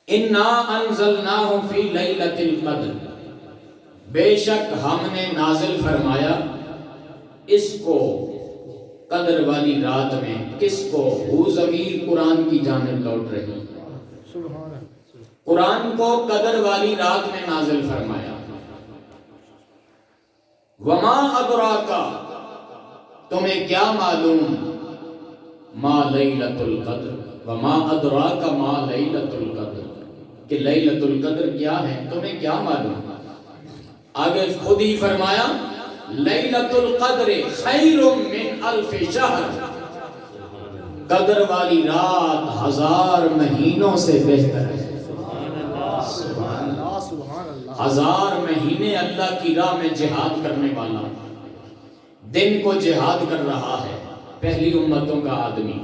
انا انزلناہ فی لیلۃ القدر، بے شک ہم نے نازل فرمایا اس کو قدر والی رات میں۔ کس کو؟ وہ ضمیر قرآن کی جانب لوٹ رہی ہے، قرآن کو قدر والی رات میں نازل فرمایا۔ وما ادراک، تمہیں کیا معلوم، ما لیلۃ القدر، وما ادراک ما لیلۃ القدر، کہ لیلۃ القدر کیا ہے، تمہیں کیا معلوم۔ آگے خود ہی فرمایا لیلۃ القدر خیر من الف شہر، قدر والی رات 1000 مہینوں سے بہتر ہے۔ 1000 مہینے اللہ کی راہ میں جہاد کرنے والا دن کو جہاد کر رہا ہے، پہلی امتوں کا آدمی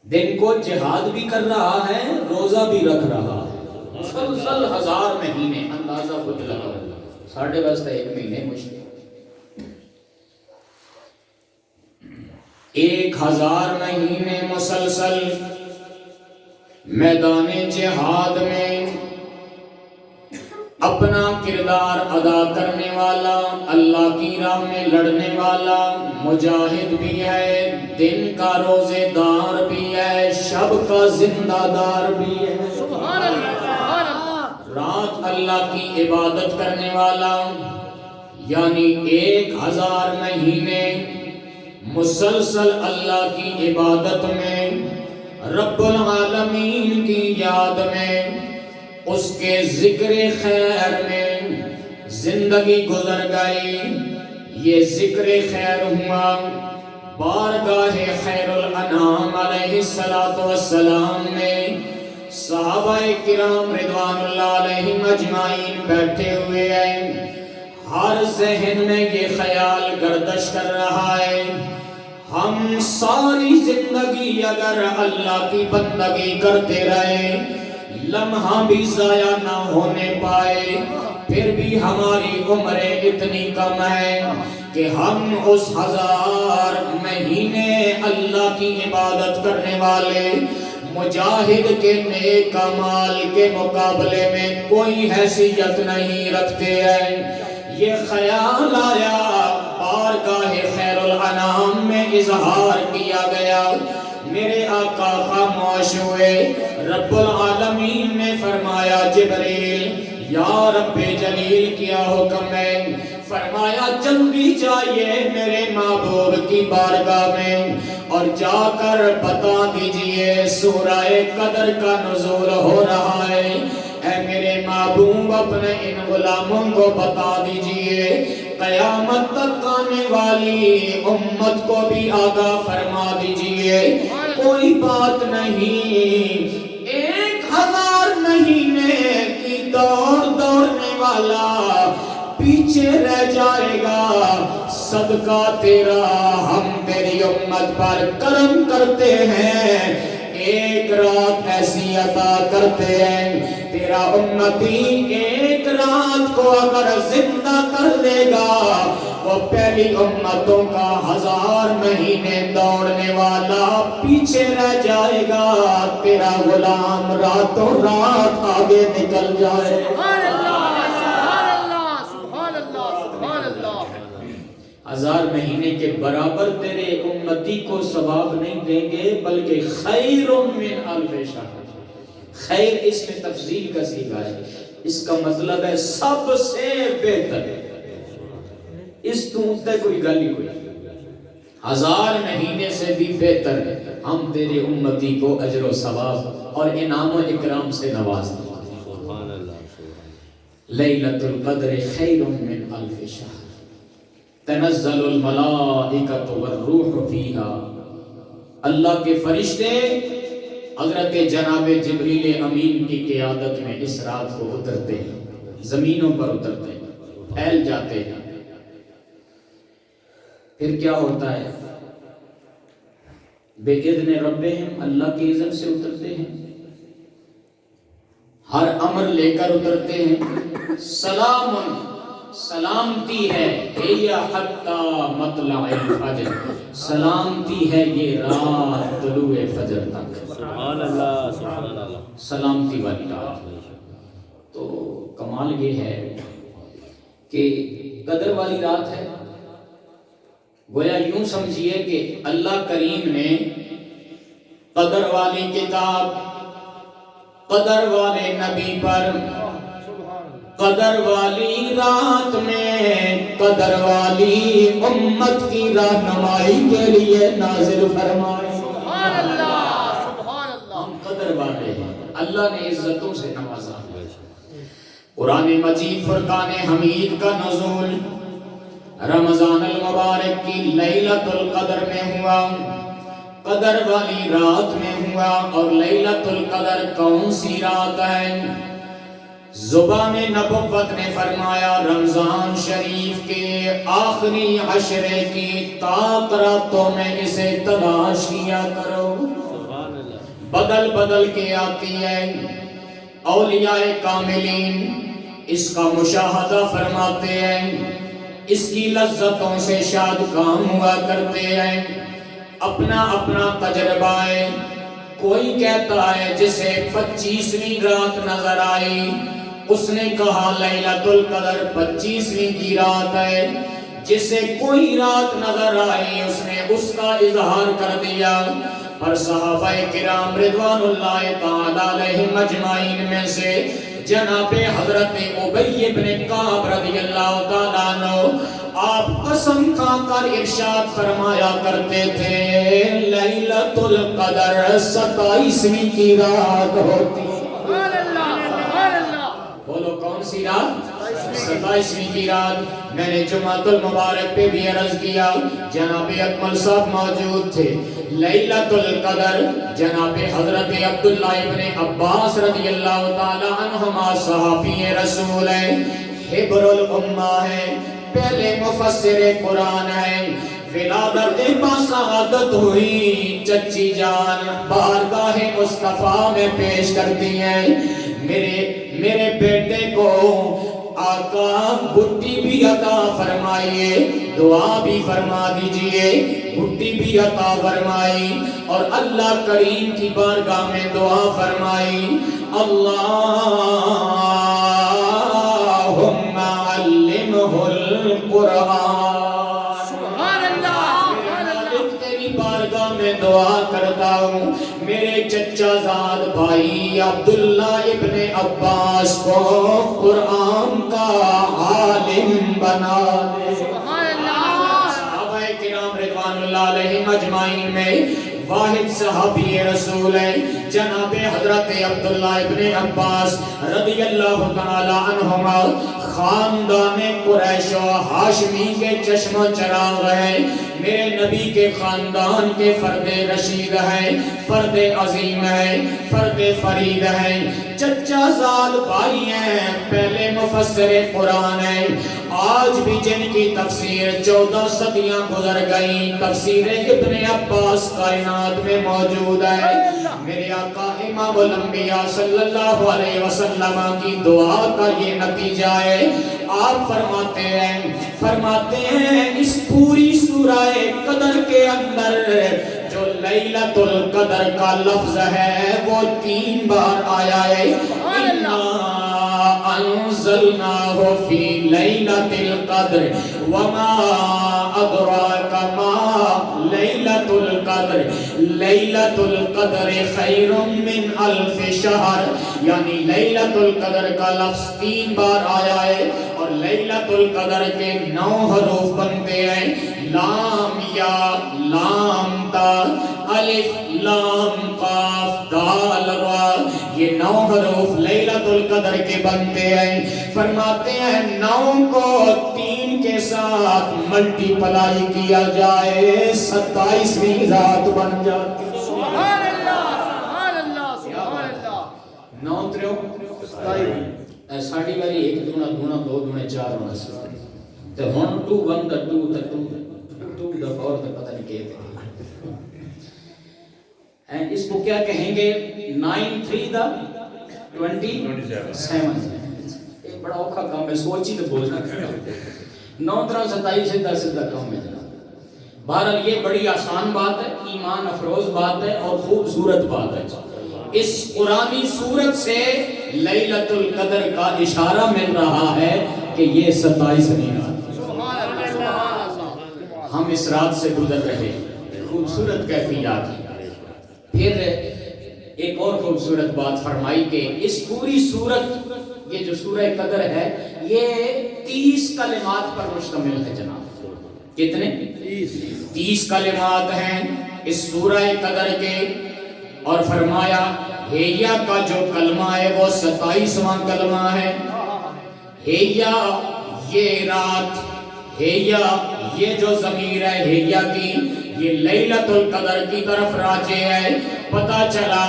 دن کو جہاد بھی کر رہا ہے، روزہ بھی رکھ رہا ہے، مسلسل 1000 مہینے، اندازہ خود لگا، ساڑھے واسطہ 1 مہینے مشکل، 1000 مہینے مسلسل میدان جہاد میں اپنا کردار ادا کرنے والا، اللہ کی راہ میں لڑنے والا مجاہد بھی ہے، دن کا روزے دار بھی ہے، شب کا زندہ دار بھی ہے، سبحان اللہ، رات اللہ کی عبادت کرنے والا، یعنی 1000 مہینے مسلسل اللہ کی عبادت میں، رب العالمین کی یاد میں، اس کے ذکر خیر میں زندگی گزر گئی۔ یہ ذکر خیر ہوا بارگاہ خیر الانام علیہ السلام میں، صحابہ کرام رضوان اللہ علیہم اجمعین بیٹھے ہوئے ہیں، ہر ذہن میں یہ خیال گردش کر رہا ہے، ہم ساری زندگی اگر اللہ کی بندگی کرتے رہے، لمحہ بھی ضائع نہ ہونے پائے، پھر بھی ہماری عمریں اتنی کم ہیں کہ ہم اس 1000 مہینے اللہ کی عبادت کرنے والے مجاہد کے نیک اعمال کے مقابلے میں کوئی حیثیت نہیں رکھتے ہیں۔ یہ خیال آیا، بارگاہ خیر الانام میں اظہار کیا گیا، میرے آقا خاموش ہوئے، رب العالمین نے فرمایا جبریل یا رب جلیل کیا حکم ہے؟ فرمایا جلدی جائیے میرے محبوب کی بارگاہ میں اور جا کر بتا دیجئے سورہ قدر کا نزول ہو رہا ہے، اے میرے محبوب اپنے ان غلاموں کو بتا دیجئے، قیامت تک آنے والی امت کو بھی آگاہ فرما دیجئے، کوئی بات نہیں، 1000 مہینے کی دوڑنے والا پیچھے رہ جائے گا، صدقہ تیرا ہم تیری امت پر کرم کرتے ہیں، 1 رات ایسی عطا کرتے ہیں، تیرا امتی 1 رات کو اگر زندہ کر دے گا، وہ پہلی امتوں کا 1000 مہینے دوڑنے والا پیچھے رہ جائے گا، تیرا غلام راتوں رات آگے نکل جائے گا۔ 1000 مہینے کے برابر تیرے امتی کو ثواب نہیں دیں گے، بلکہ خیر من الف شہر، خیر اس میں تفضیل کا صیغہ ہے، اس کا مطلب ہے سب سے بہتر، اس تو تے کوئی گل ہی کوئی، 1000 مہینے سے بھی بہتر ہم تیرے امتی کو اجر و ثواب اور انعام و اکرام سے نواز دیں۔ لیلۃ القدر خیر من الف شہر، تنزل الملائکۃ والروح فیہا، اللہ کے فرشتے حضرت جناب جبریل امین کی قیادت میں اس رات کو اترتے ہیں، زمینوں پر اترتے ہیں، پھیل جاتے ہیں، پھر کیا ہوتا ہے؟ بِإِذْنِ رَبِّهِمْ، اللہ کی اذن سے اترتے ہیں، ہر امر لے کر اترتے ہیں، سلام سلامتی ہے، ہِیَ حَتَّى مَطْلَعِ الْفَجْرِ، سلامتی ہے یہ رات طلوع فجر تک، سبحان اللہ سبحان اللہ، سلامتی والی رات. تو کمال یہ ہے کہ قدر والی رات ہے. گویا یوں سمجھیے کہ اللہ کریم نے قدر والی کتاب، قدر والے نبی پر، قدر والی رات میں قدر والی امت کی رہنمائی کے لیے نازل فرمائے. سبحان اللہ، سبحان اللہ. ہم قدر والے ہیں، اللہ نے عزتوں سے نوازا. قرآن مجید فرقان حمید کا نزول رمضان المبارک کی لیلۃ القدر میں ہوا، قدر والی رات میں ہوا. اور لیلۃ القدر کون سی رات ہے؟ زبان نبوت نے فرمایا رمضان شریف کے آخری عشرے کی تاک راتوں میں اسے تلاش کیا کرو. بدل بدل کے آتی ہے. اولیاء کاملین اس کا مشاہدہ فرماتے ہیں، اس کی لذتوں سے شاد کام ہوا کرتے ہیں. اپنا اپنا تجربہ ہے. کوئی کہتا ہے جسے 25ویں رات نظر آئی اس نے کہا لیلۃ القدر 25ویں کی رات ہے. جسے کوئی رات نظر آئی اس نے اس کا اظہار کر دیا. پر صحابہ کرام رضوان اللہ تعالی علیہم اجمعین میں سے جناب حضرت ابی بن کعب رضی اللہ تعالیٰ عنہ آپ قسم کھا کر ارشاد فرمایا کرتے تھے لیلۃ القدر 27ویں کی رات ہوتی. سبحان اللہ، سبحان اللہ. بولو کون سی رات؟ 27ویں کی رات. میں نے جمعۃ المبارک پہ بھی عرض کیا، جناب اکمل صاحب موجود تھے. لیلۃ القدر جناب حضرت عبداللہ ابن عباس رضی اللہ تعالی عنہما صحابی رسول ہیں، حبر الامہ ہیں، پہلے مفسر قرآن ہیں. ولادت باسعادت ہوئی چچی جان بارگاہ مصطفیٰ میں پیش کرتی ہیں میرے بیٹے کو آقا گھٹی بھی عطا فرمائیے، دعا بھی فرما دیجئے. گھٹی بھی عطا فرمائی اور اللہ کریم کی بارگاہ میں دعا فرمائی اللہم علمہ القرآن. سبحان اللہ، سبحان اللہ. تیری بارگاہ میں دعا کرتا ہوں میرے چچا زاد بھائی عبداللہ ابن عباس کو قرآن کا عالم بنا دے. سبحان اللہ. صحابہ کرام رضوان اللہ علیہم اجمعین میں واحد صحابی رسول ہے جناب حضرت عبداللہ ابن عباس رضی اللہ تعالی عنہما. خاندان قریش و ہاشمی کے چشم و چراغ ہے. میرے نبی کے خاندان کے فرد رشید ہے، فرد عظیم ہے، فرد فرید ہے. چچا زاد بھائی ہیں، پہلے مفسر قرآن ہے. آج بھی جن کی تفسیر 14 صدیاں گزر گئیں تفسیر ابن عباس کائنات میں موجود ہے. میرے آقا امام الانبیاء صلی اللہ علیہ وسلم کی دعا کا یہ نتیجہ ہے. آپ فرماتے ہیں اس پوری سورہ قدر کے اندر جو لیلۃ القدر کا لفظ ہے وہ 3 بار آیا ہے. انزلناہ فی لیلۃ القدر وما ادراک ما لیلۃ القدر لیلۃ القدر خیر من الف شہر. یعنی لیلۃ القدر کا لفظ 3 بار آیا ہے اور لیلۃ القدر کے 9 حروف بنتے ہیں. لام یا لام تا الف لام قاف دال را، یہ 9 حروف لیلۃ القدر کے بنتے ہیں. فرماتے ہیں 9 کو 3 کے ساتھ ملٹی پلائی کیا جائے 27ویں رات بن جاتی. سبحان اللہ، سبحان اللہ، سبحان اللہ. 9 تریو 27 ساڑی والی 1 دونا 2 دونے 4 ہونا سی تے ہن 2 1 دا 2 تے 2 دا 4 تے پتہ نہیں کہتے ہیں. اس کو کیا کہیں گے 9 3 دا 27. ایک بڑا اوکھا کام ہے، سوچی تو بولنا کرنا. 9 3 27 سیدھا سیدھا کام ہے جناب. بہرحال یہ بڑی آسان بات ہے، ایمان افروز بات ہے اور خوبصورت بات ہے. اس قرآنی سورت سے لیلۃ القدر کا اشارہ مل رہا ہے کہ یہ 27ویں رات، سبحان اللہ سبحان اللہ. ہم اس رات سے گزر رہے. خوبصورت کیفیات. پھر ایک اور خوبصورت بات فرمائی کہ اس پوری سورت، یہ جو سورہ قدر ہے، یہ 30 کلمات پر مشتمل ہے جناب. کتنے؟ 30 کلمات ہیں اس سورہ قدر کے. اور فرمایا ہییا کا جو کلمہ ہے وہ 27واں کلمہ ہے. ہییا یہ رات، ہییا یہ جو ضمیر ہے ہییا کی، یہ لیلۃ القدر کی طرف راجع ہے. پتہ چلا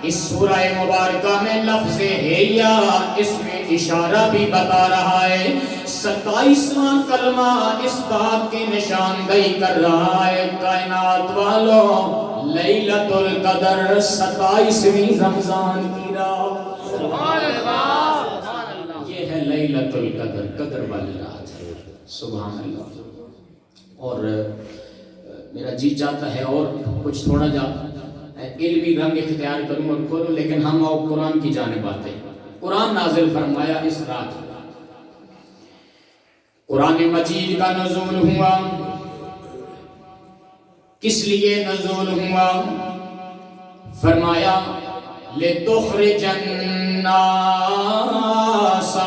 اس سورہ مبارکہ میں لفظ ہییا اس میں اشارہ بھی بتا رہا ہے. 27واں کلمہ اس بات کی نشاندہی کر رہا ہے کائنات والوں، لیلۃ القدر 27ویں رمضان کی رات. سبحان اللہ سبحان اللہ. یہ ہے لیلۃ القدر، قدر والی رات ہے. سبحان اللہ. اور میرا جی چاہتا ہے اور کچھ تھوڑا جا علمی رنگ اختیار کروں اور کھولوں، لیکن ہم اور قرآن کی جانب آتے ہیں. قرآن نازل فرمایا اس رات. قرآن مجید کا نزول ہوا. کس لیے نزول ہوا؟ فرمایا لِتُخْرِجَ النَّاسَ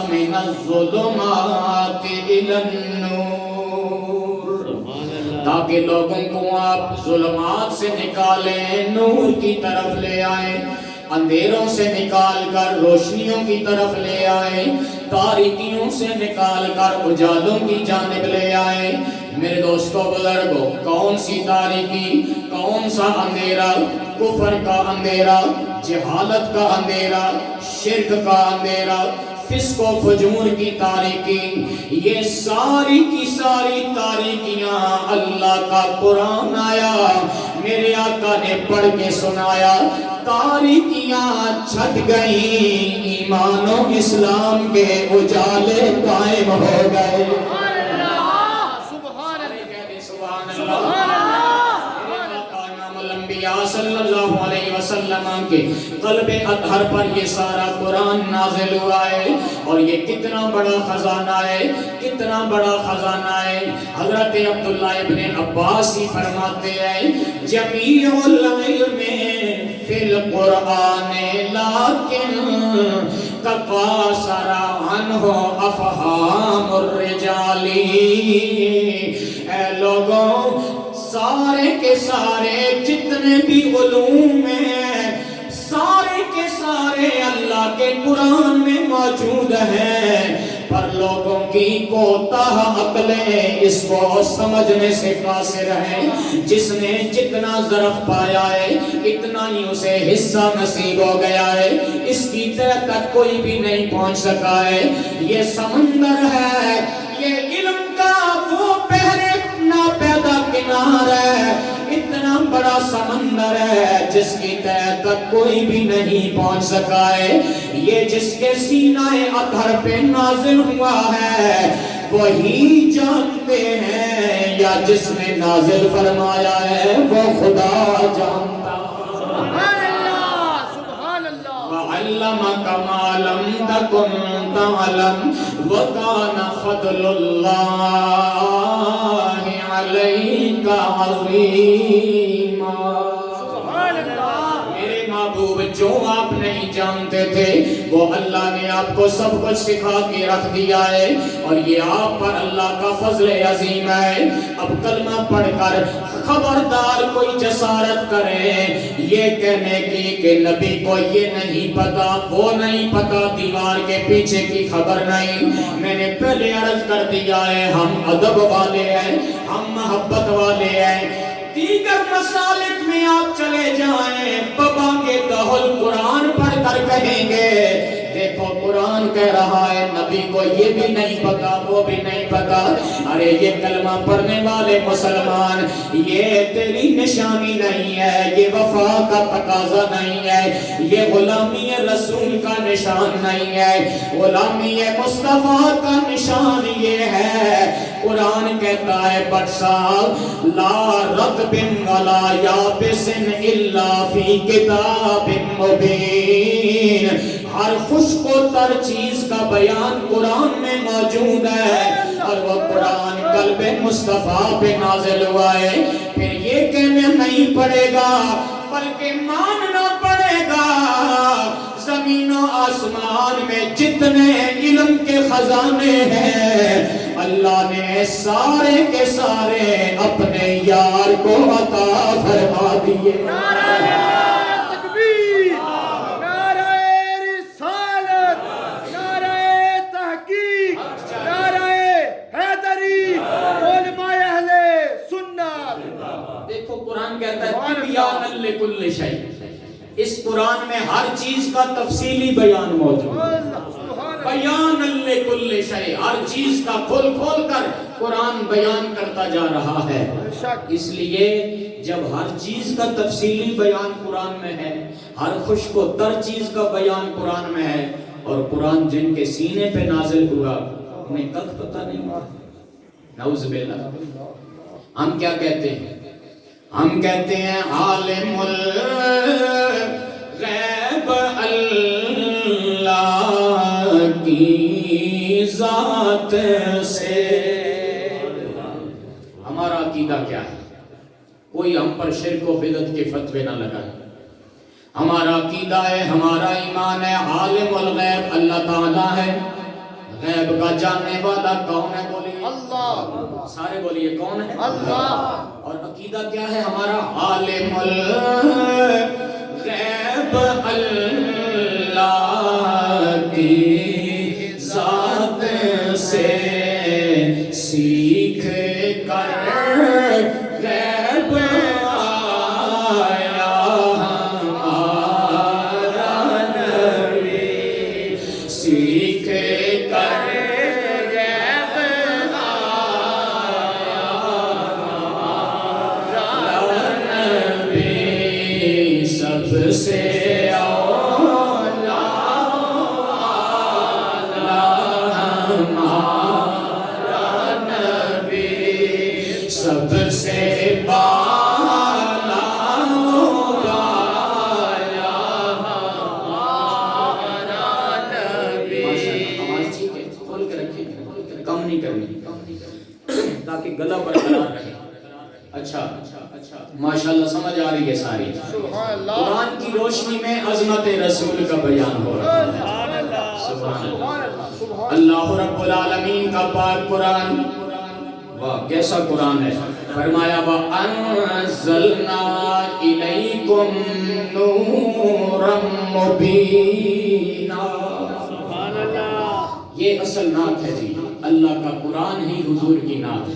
مِنَ الظُّلُمَاتِ إِلَى النُّورِ، تاکہ لوگوں کو آپ ظلمات سے نکالیں، نور کی طرف لے آئیں، اندھیروں سے نکال کر روشنیوں کی طرف لے آئیں، تاریکیوں سے نکال کر اجالوں کی جانب لے آئیں. میرے دوستو بزرگوں، کون سی تاریکی، کون سا اندھیرا؟ کفر کا اندھیرا، جہالت کا اندھیرا، شرک کا اندھیرا، فسق و فجور کی تاریکی. یہ ساری کی ساری تاریکیاں اللہ کا قرآن آیا، میرے آقا نے پڑھ کے سنایا. تاریکیاں چھٹ گئیں، ایمان و اسلام کے اجالے قائم ہو گئے. صلی اللہ علیہ وسلم کے قلب اطہر پر یہ سارا قرآن نازل ہوا ہے. اور یہ کتنا بڑا خزانہ ہے، کتنا بڑا خزانہ ہے. حضرت عبداللہ ابن عباس ہی فرماتے ہیں جمیع العلم فی القرآن لیکن تقاصر عنہ افہام الرجال. اے لوگوں، سارے کے سارے جتنے بھی علوم ہیں، سارے کے سارے اللہ کے قرآن میں موجود ہیں، پر لوگوں کی کوتاہ عقلیں اس کو سمجھنے سے قاصر ہیں. جس نے جتنا ظرف پایا ہے اتنا ہی اسے حصہ نصیب ہو گیا ہے، اس کی تہ تک کوئی بھی نہیں پہنچ سکا ہے. یہ سمندر ہے، یہ علم کا وہ بحر ناپیدا کنار ہے، اتنا بڑا سمندر ہے جس کی تہ تک کوئی بھی نہیں پہنچ سکا ہے. یہ جس کے سینہ اطہر پہ نازل ہوا ہے وہی جانتے ہیں، یا جس نے نازل فرمایا ہے وہ خدا جانتا. سبحان اللہ سبحان اللہ. وَعَلَّمَكَ مَا لَمْ تَكُنْ تَعْلَمْ وَكَانَ فَضْلُ اللَّهِ عَلَيْكَ عَظِيمًا. سبحان اللہ. میرے محبوب، جو آپ نہیں جانتے تھے وہ اللہ نے آپ کو سب کچھ سکھا کے رکھ دیا ہے، اور یہ آپ پر اللہ کا فضل عظیم ہے. اب کلمہ پڑھ کر خبردار کوئی جسارت کرے یہ کہنے کی کہ نبی کو یہ نہیں پتا، وہ نہیں پتا، دیوار کے پیچھے کی خبر نہیں. میں نے پہلے عرض کر دیا ہے ہم ادب والے ہیں، ہم محبت والے ہیں. دیگر مسالک میں آپ چلے جائیں، بابا کے دہل قرآن پڑھ کر کہیں گے دیکھو قرآن کہہ رہا ہے نبی کو یہ بھی نہیں پتا، وہ بھی نہیں پتا. ارے یہ کلمہ پڑھنے والے مسلمان، یہ تیری نشانی نہیں ہے، یہ وفا کا تقاضا نہیں ہے، یہ غلامی رسول کا نشان نہیں ہے، غلامی مصطفیٰ کا نشان یہ ہے. قرآن کہتا ہے بٹ صاحب لا رطب ولا یابس الا فی کتاب مبین. نشین، ہر خشک و تر چیز کا بیان قرآن میں موجود ہے، اور وہ قرآن قلب مصطفیٰ پہ نازل ہوا ہے۔ پھر یہ کہنا نہیں پڑے گا بلکہ ماننا پڑے گا، زمین و آسمان میں جتنے علم کے خزانے ہیں اللہ نے سارے کے سارے اپنے یار کو عطا فرما دیے۔ نعرہ تکبیر، نعرہ رسالت، نعرہ تحقیق، نعرہ حیدری، علماء اہل سنت۔ دیکھو قرآن کہتا ہے تبیان لکل شیء، اس قرآن میں ہر چیز کا تفصیلی بیان موجود ہے، بیان لکل شیء، ہر چیز کا کھول کھول کر قرآن بیان کرتا جا رہا ہے۔ اس لیے جب ہر چیز کا تفصیلی بیان قرآن میں ہے، ہر خشک و تر چیز کا بیان قرآن میں ہے، اور قرآن جن کے سینے پہ نازل ہوا انہیں کل پتہ نہیں ہوا، نعوذ باللہ۔ ہم کیا کہتے ہیں؟ ہم کہتے ہیں عالم الغیب اللہ کی ذات سے۔ ہمارا عقیدہ کیا ہے؟ کوئی ہم پر شرک و بدعت کے فتوے نہ لگائے۔ ہمارا عقیدہ ہے، ہمارا ایمان ہے عالم الغیب اللہ تعالیٰ ہے، غیب کا جاننے والا کون ہے؟ بولیے اللہ، سارے بولیے کون ہے؟ اللہ۔ اور عقیدہ کیا ہے ہمارا؟ عالم الغیب اللہ کی ذات سے سیکھ کر غیب آیا ہمارا نبی، سیکھ کر غیب آیا ہمارا نبی، سب سے سب سے بالا گایا ہمارا نبی۔ آواز ٹھیک ہے، کھول کے رکھیں، کم نہیں کرنی تاکہ گلا برقرار رہے۔ اچھا ماشاءاللہ سمجھ آ رہی ہے ساری؟ قرآن کی روشنی میں عظمت رسول کا بیان ہو رہا ہے۔ سبحان اللہ، اللہ رب العالمین کا پاک قرآن، واہ کیسا قرآن ہے۔ فرمایا وَأَنزَلْنَا إِلَيْكُمْ نُورًا مُبِينًا۔ یہ اصل نعت ہے جی، اللہ کا قرآن ہی حضور کی نعت ہے۔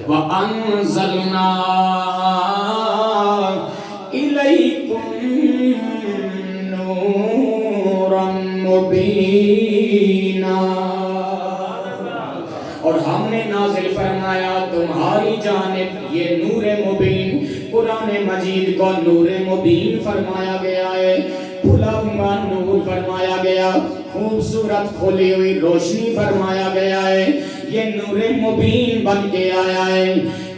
وَأَنزَلْنَا إِلَيْكُمْ نُورًا مُبِينًا، اور ہم نے نازل فرمایا تمہاری جانب یہ نور مبین۔ قرآن مجید کو نور مبین فرمایا گیا ہے، کھلا ہوا نور فرمایا گیا، خوبصورت کھلی ہوئی روشنی فرمایا گیا ہے، یہ نور مبین بن کے آیا ہے۔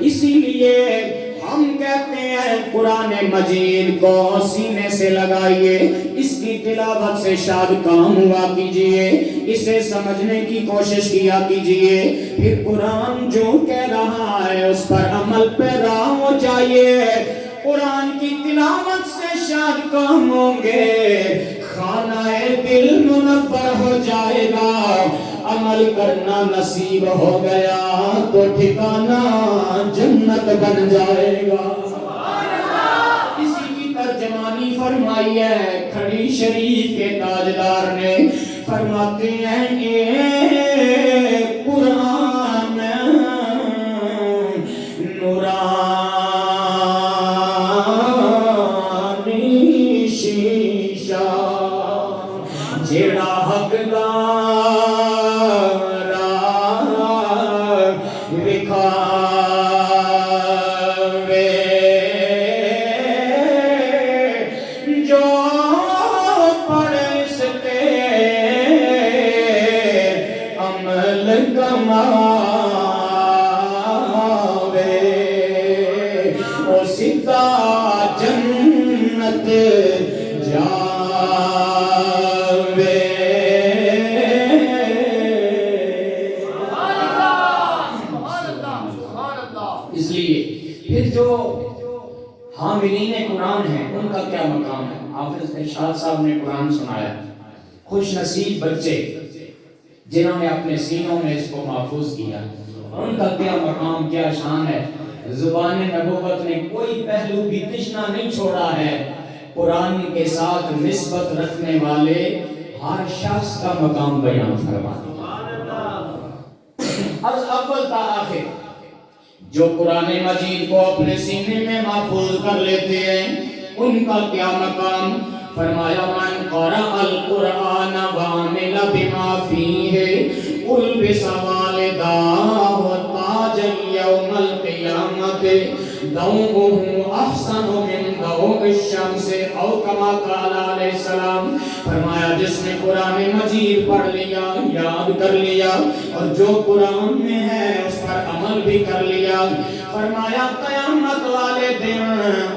اسی لیے ہم کہتے ہیں قرآن مجید کو سینے سے لگائیے، اس کی تلاوت سے شاد کام ہوا کیجئے، اسے سمجھنے کی کوشش کیا کیجئے، پھر قرآن جو کہہ رہا ہے اس پر عمل پیرا ہو جائیے، قرآن کی تلاوت سے شاد کام ہوں گے، خانہ دل منور ہو جائے گا، عمل کرنا نصیب ہو گیا تو ٹھکانہ جنت بن جائے گا۔ اسی کی ترجمانی فرمائی ہے کھڑی شریف کے تاجدار نے، فرماتے ہیں اے قرآن نورانی شیشہ جیڑا حقدار جنت جا حافظ ارشاد صاحب نے قرآن سنایا. خوش نصیب بچے جنہوں نے اپنے سینوں میں اس کو محفوظ کیا. ان کا کیا مقام، کیا شان ہے. زبان نبوت نے کوئی پہلو بھی تشنا نہیں چھوڑا ہے. قرآن کے ساتھ نسبت رکھنے والے ہر شخص کا مقام بیان فرما دیا. از اول تا آخر جو قرآن مجید کو اپنے سینے میں محفوظ کر لیتے ہیں ان کا کیا مقام. فرمایا من قرأ القرآن وعمل بما فیہ البس والداہ تاج یوم القیامت ضوءه احسن من ضوء الشمس او کما قال علیہ السلام. فرمایا جس نے قرآن مجید پڑھ لیا، یاد کر لیا اور جو قرآن میں ہے اس پر عمل بھی کر لیا، فرمایا قیامت والے دن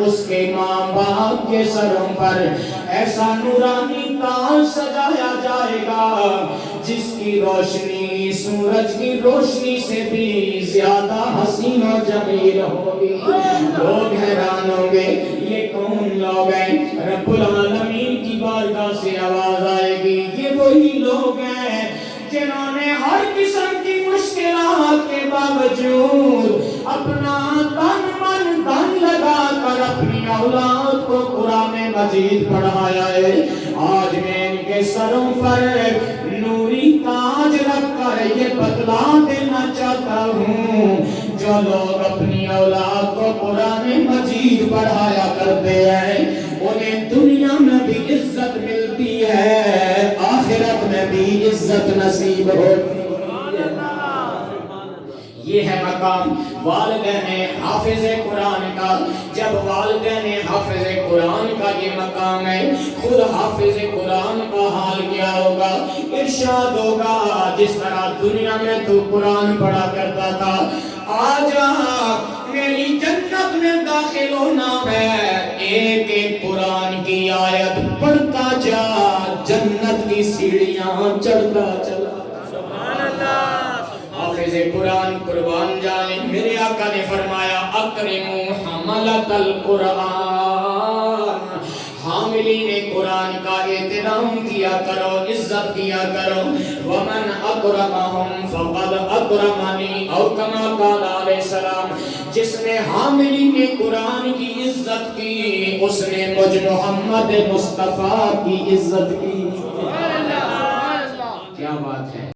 اس کے ماں باپ کے سروں پر ایسا نورانی تاج سجایا جائے گا جس کی روشنی سورج کی روشنی سے بھی زیادہ حسین و جمیل ہوگی. لوگ حیران ہوں گے یہ کون لوگ ہیں. رب العالمین کی بارگاہ سے آواز آئے گی یہ وہی لوگ ہیں جنہوں نے ہر قسم کی مشکلات کے باوجود اپنا تن من دھن لگا کر اپنی اولاد کو قرآن مجید پڑھایا ہے. آج میں ان کے سروں پر نوری تاج رکھ کر یہ بتلا دینا چاہتا ہوں جو لوگ اپنی اولاد کو قرآن مجید پڑھایا کرتے ہیں انہیں دنیا میں بھی عزت ملتی ہے، آخرت میں بھی عزت نصیب ہوتی ہے. یہ ہے مقام والدین حافظ قرآن کا. جب والدین حافظ قرآن کا یہ مقام ہے، خود حافظ قرآن کا حال کیا ہوگا. ارشاد ہوگا جس طرح دنیا میں تو قرآن پڑھا کرتا تھا، آج میری جنت میں داخل ہونا ہے ایک ایک قرآن کی آیت پڑھتا جا، جنت کی سیڑھیاں چڑھتا چلا. سبحان اللہ. حافظ قرآن قربان جائیں. میرے آقا نے فرمایا اکرموا حملۃ القرآن، حاملین قرآن کا احترام کیا کرو، عزت کیا کرو. ومن اکرمہم فقد اکرمنی او کما قال علیہ السلام. جس نے حاملین قرآن کی عزت کی اس نے مجھ محمد مصطفیٰ کی عزت کی. کیا بات ہے.